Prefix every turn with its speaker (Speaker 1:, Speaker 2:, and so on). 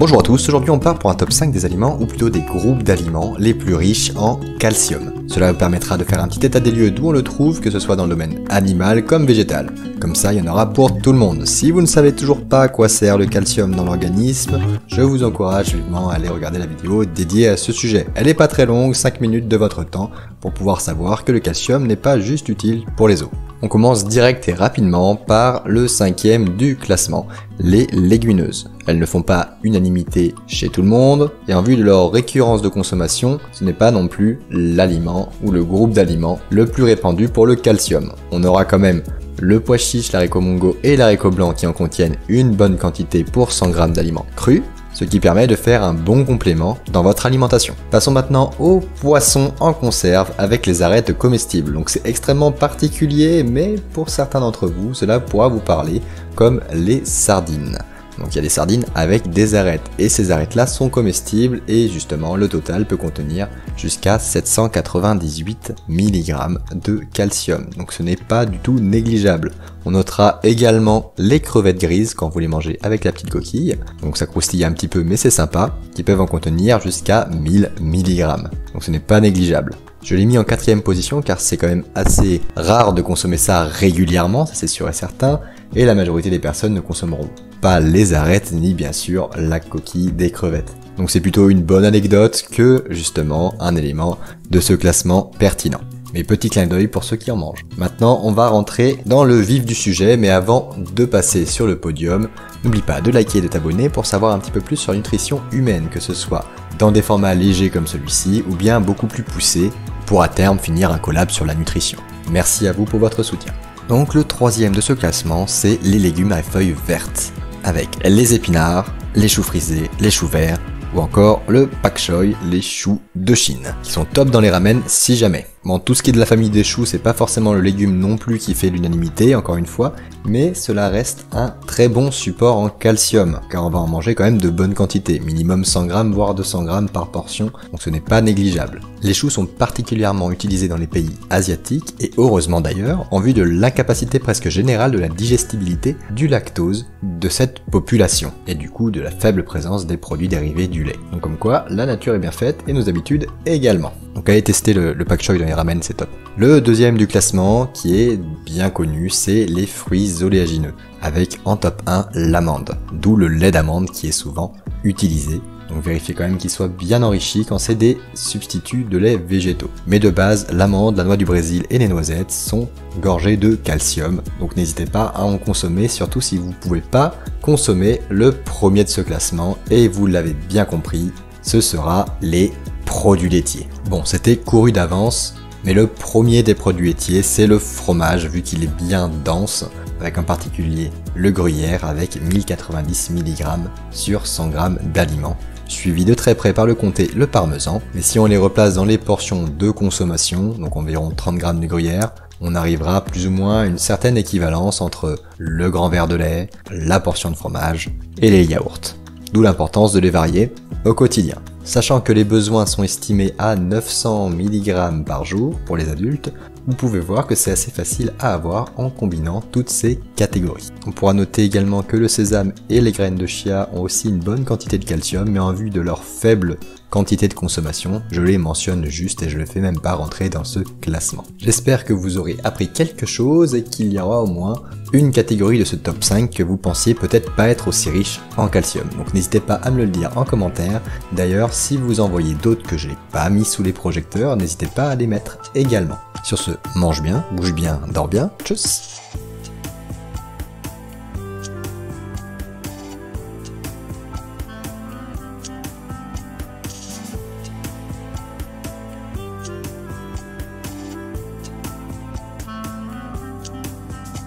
Speaker 1: Bonjour à tous, aujourd'hui on part pour un top 5 des aliments, ou plutôt des groupes d'aliments les plus riches en calcium. Cela vous permettra de faire un petit état des lieux d'où on le trouve, que ce soit dans le domaine animal comme végétal. Comme ça, il y en aura pour tout le monde. Si vous ne savez toujours pas à quoi sert le calcium dans l'organisme, je vous encourage vivement à aller regarder la vidéo dédiée à ce sujet. Elle n'est pas très longue, 5 minutes de votre temps, pour pouvoir savoir que le calcium n'est pas juste utile pour les os. On commence direct et rapidement par le 5e du classement, les légumineuses. Elles ne font pas unanimité chez tout le monde, et en vue de leur récurrence de consommation, ce n'est pas non plus l'aliment ou le groupe d'aliments le plus répandu pour le calcium. On aura quand même le pois chiche, l'haricot mongo et l'haricot blanc qui en contiennent une bonne quantité pour 100 g d'aliments crus, ce qui permet de faire un bon complément dans votre alimentation. Passons maintenant aux poissons en conserve avec les arêtes comestibles. Donc c'est extrêmement particulier, mais pour certains d'entre vous, cela pourra vous parler, comme les sardines. Donc il y a des sardines avec des arêtes, et ces arêtes-là sont comestibles, et justement le total peut contenir jusqu'à 798 mg de calcium. Donc ce n'est pas du tout négligeable. On notera également les crevettes grises quand vous les mangez avec la petite coquille, donc ça croustille un petit peu mais c'est sympa, qui peuvent en contenir jusqu'à 1000 mg. Donc ce n'est pas négligeable. Je l'ai mis en 4e position car c'est quand même assez rare de consommer ça régulièrement, ça c'est sûr et certain, et la majorité des personnes ne consommeront pas les arêtes ni bien sûr la coquille des crevettes. Donc c'est plutôt une bonne anecdote que justement un élément de ce classement pertinent. Mais petit clin d'œil pour ceux qui en mangent. Maintenant on va rentrer dans le vif du sujet, mais avant de passer sur le podium, n'oublie pas de liker et de t'abonner pour savoir un petit peu plus sur la nutrition humaine, que ce soit dans des formats légers comme celui-ci ou bien beaucoup plus poussés pour à terme finir un collab sur la nutrition. Merci à vous pour votre soutien. Donc le 3e de ce classement, c'est les légumes à feuilles vertes, avec les épinards, les choux frisés, les choux verts, ou encore le pak choi, les choux de Chine, qui sont top dans les ramen si jamais. Bon, tout ce qui est de la famille des choux, c'est pas forcément le légume non plus qui fait l'unanimité, encore une fois, mais cela reste un très bon support en calcium, car on va en manger quand même de bonnes quantités, minimum 100 g voire 200 g par portion, donc ce n'est pas négligeable. Les choux sont particulièrement utilisés dans les pays asiatiques, et heureusement d'ailleurs, en vue de l'incapacité presque générale de la digestibilité du lactose de cette population, et du coup de la faible présence des produits dérivés du lait. Donc comme quoi, la nature est bien faite, et nos habitudes également. Donc allez tester le pak choi dans les ramen, c'est top. Le 2e du classement, qui est bien connu, c'est les fruits oléagineux, avec en top 1 l'amande, d'où le lait d'amande qui est souvent utilisé. Donc vérifiez quand même qu'il soit bien enrichi quand c'est des substituts de lait végétaux. Mais de base, l'amande, la noix du Brésil et les noisettes sont gorgées de calcium, donc n'hésitez pas à en consommer, surtout si vous ne pouvez pas consommer le premier de ce classement, et vous l'avez bien compris, ce sera les produits laitiers. Bon, c'était couru d'avance, mais le premier des produits laitiers, c'est le fromage, vu qu'il est bien dense, avec en particulier le gruyère avec 1090 mg sur 100 g d'aliments, suivi de très près par le comté le parmesan. Mais si on les replace dans les portions de consommation, donc environ 30 g de gruyère, on arrivera plus ou moins à une certaine équivalence entre le grand verre de lait, la portion de fromage et les yaourts. D'où l'importance de les varier au quotidien. Sachant que les besoins sont estimés à 900 mg par jour pour les adultes, vous pouvez voir que c'est assez facile à avoir en combinant toutes ces catégories. On pourra noter également que le sésame et les graines de chia ont aussi une bonne quantité de calcium, mais en vue de leur faible quantité de consommation, je les mentionne juste et je ne les fais même pas rentrer dans ce classement. J'espère que vous aurez appris quelque chose et qu'il y aura au moins une catégorie de ce top 5 que vous pensiez peut-être pas être aussi riche en calcium. Donc n'hésitez pas à me le dire en commentaire. D'ailleurs, si vous en voyez d'autres que je n'ai pas mis sous les projecteurs, n'hésitez pas à les mettre également. Sur ce, mange bien, bouge bien, dors bien, tchuss!